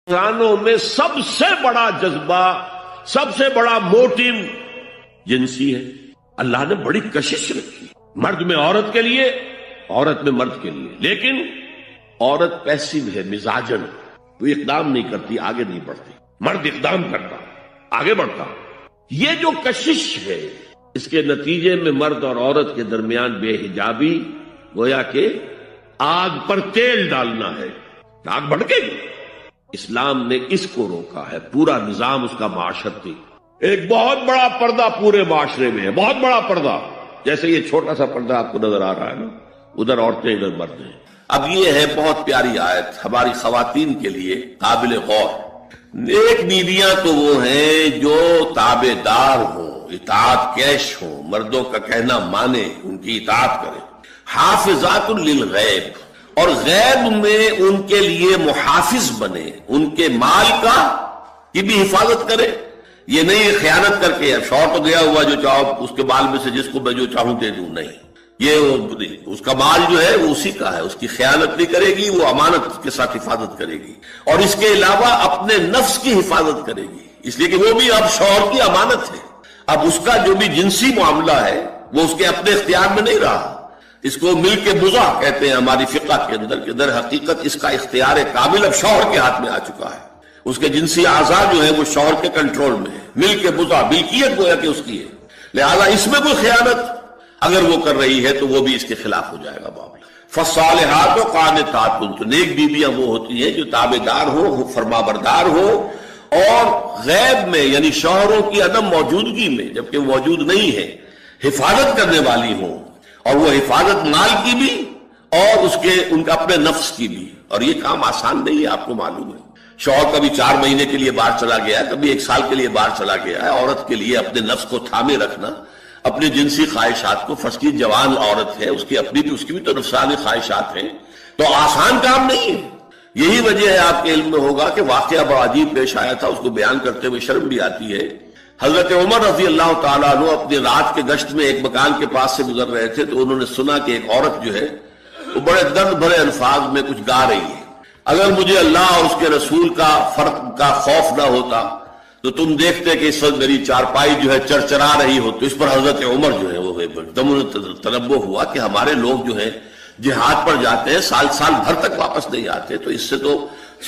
انسانوں میں سب سے بڑا جذبہ، سب سے بڑا موٹیو جنسی ہے۔ اللہ نے بڑی کشش رکھی، مرد میں عورت کے لیے، عورت میں مرد کے لیے، لیکن عورت پیسیو ہے، مزاجن، وہ اقدام نہیں کرتی، آگے نہیں بڑھتی، مرد اقدام کرتا، آگے بڑھتا۔ یہ جو کشش ہے، اس کے نتیجے میں مرد اور عورت کے درمیان بے حجابی گویا کہ آگ پر تیل ڈالنا ہے، آگ بھڑکے گی۔ اسلام نے اس کو روکا ہے، پورا نظام اس کا معاشرتی، ایک بہت بڑا پردہ پورے معاشرے میں ہے، بہت بڑا پردہ، جیسے یہ چھوٹا سا پردہ آپ کو نظر آ رہا ہے نا، ادھر عورتیں ادھر مرد ہیں۔ اب یہ ہے بہت پیاری آیت ہماری خواتین کے لیے قابل غور۔ نیک بیویاں تو وہ ہیں جو تابع دار ہوں، اطاعت کیش ہوں، مردوں کا کہنا مانے، ان کی اطاعت کرے۔ حافظات للغیب، اور غیب میں ان کے لیے محافظ بنے، ان کے مال کا کی بھی حفاظت کرے۔ یہ نہیں خیانت کر کے شوہر تو گیا ہوا جو چاہو اس کے مال میں سے جس کو میں جو چاہوں دے دوں، نہیں، یہ اس کا مال جو ہے وہ اسی کا ہے، اس کی خیانت نہیں کرے گی، وہ امانت کے ساتھ حفاظت کرے گی، اور اس کے علاوہ اپنے نفس کی حفاظت کرے گی، اس لیے کہ وہ بھی اب شوہر کی امانت ہے۔ اب اس کا جو بھی جنسی معاملہ ہے وہ اس کے اپنے اختیار میں نہیں رہا، اس کو مل کے بزا کہتے ہیں ہماری فقہ کے اندر، کہ در حقیقت اس کا اختیار کامل اب شوہر کے ہاتھ میں آ چکا ہے، اس کے جنسی اعضاء جو ہے وہ شوہر کے کنٹرول میں ہے، مل کے بزا، ملکیت گویا کہ اس کی ہے، لہذا اس میں کوئی خیانت اگر وہ کر رہی ہے تو وہ بھی اس کے خلاف ہو جائے گا معاملہ۔ فالصالحات قانتات، تو نیک بیویاں وہ ہوتی ہیں جو تابع دار ہو، فرما بردار ہو، اور غیب میں یعنی شوہروں کی عدم موجودگی میں جبکہ موجود نہیں ہے حفاظت کرنے والی ہوں، اور وہ حفاظت مال کی بھی اور ان کا اپنے نفس کی بھی۔ اور یہ کام آسان نہیں ہے، آپ کو معلوم ہے، شوہر کبھی 4 مہینے کے لیے باہر چلا گیا ہے، کبھی 1 سال کے لیے باہر چلا گیا ہے، عورت کے لیے اپنے نفس کو تھامے رکھنا، اپنی جنسی خواہشات کو، فرض کی جوان عورت ہے، اس کی بھی تو نفسانی خواہشات ہیں، تو آسان کام نہیں ہے۔ یہی وجہ ہے، آپ کے علم میں ہوگا کہ واقعہ بڑا عجیب پیش آیا تھا، اس کو بیان کرتے ہوئے شرم بھی آتی ہے۔ حضرت عمر رضی اللہ تعالیٰ عنہ اپنی رات کے گشت میں ایک مکان کے پاس سے گزر رہے تھے، تو انہوں نے سنا کہ ایک عورت جو ہے وہ بڑے درد بھرے الفاظ میں کچھ گا رہی ہے۔ اگر مجھے اللہ اور اس کے رسول کا فرق کا خوف نہ ہوتا تو تم دیکھتے کہ اس وقت میری چارپائی جو ہے چرچرا رہی ہو۔ تو اس پر حضرت عمر جو ہے وہ تنبہ ہوا کہ ہمارے لوگ جو ہیں جہاد پر جاتے ہیں، سال بھر تک واپس نہیں آتے، تو اس سے تو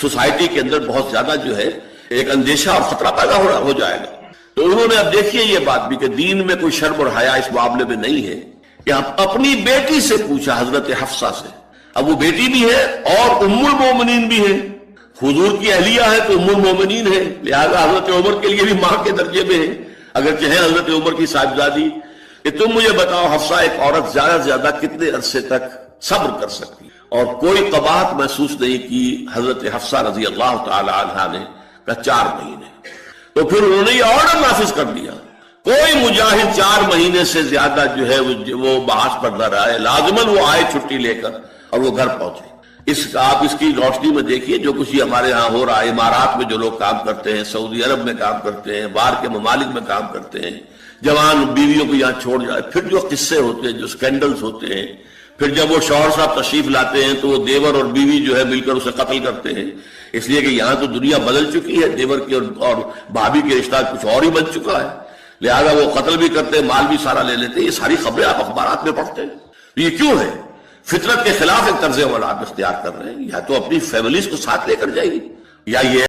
سوسائٹی کے اندر بہت زیادہ جو ہے ایک اندیشہ اور خطرہ پیدا ہو جائے گا۔ تو انہوں نے اب دیکھیے یہ بات بھی کہ دین میں کوئی شرم اور حیا اس معاملے میں نہیں ہے، کہ اپنی بیٹی سے پوچھا، حضرت حفصہ سے، اب وہ بیٹی بھی ہے اور ام المومنین بھی ہے، حضور کی اہلیہ ہے تو ام المومنین ہے، لہذا حضرت عمر کے لیے بھی ماں کے درجے میں ہے، اگرچہ ہے حضرت عمر کی صاحبزادی، کہ تم مجھے بتاؤ حفصہ، ایک عورت زیادہ سے زیادہ کتنے عرصے تک صبر کر سکتی؟ اور کوئی قباحت محسوس نہیں کی حضرت حفصہ رضی اللہ تعالی عنہا نے، کہا 4 مہینے۔ تو پھر انہوں نے یہ آرڈر نافذ کر دیا، کوئی مجاہد 4 مہینے سے زیادہ جو ہے وہ بحث پر نہ رہا ہے، لازماً وہ آئے چھٹی لے کر اور وہ گھر پہنچے۔ آپ اس کی روشنی میں دیکھیے جو کچھ ہمارے ہاں ہو رہا ہے، امارات میں جو لوگ کام کرتے ہیں، سعودی عرب میں کام کرتے ہیں، باہر کے ممالک میں کام کرتے ہیں، جوان بیویوں کو یہاں چھوڑ جائے، پھر جو قصے ہوتے ہیں، جو سکینڈلز ہوتے ہیں، پھر جب وہ شوہر صاحب تشریف لاتے ہیں تو وہ دیور اور بیوی جو ہے مل کر اسے قتل کرتے ہیں، اس لیے کہ یہاں تو دنیا بدل چکی ہے، دیور کی اور بھابھی کے رشتہ کچھ اور ہی بن چکا ہے، لہذا وہ قتل بھی کرتے ہیں، مال بھی سارا لے لیتے ہیں۔ یہ ساری خبریں آپ اخبارات میں پڑھتے ہیں۔ یہ کیوں ہے؟ فطرت کے خلاف ایک طرز عمل آپ اختیار کر رہے ہیں، یا تو اپنی فیملیز کو ساتھ لے کر جائیے، یا یہ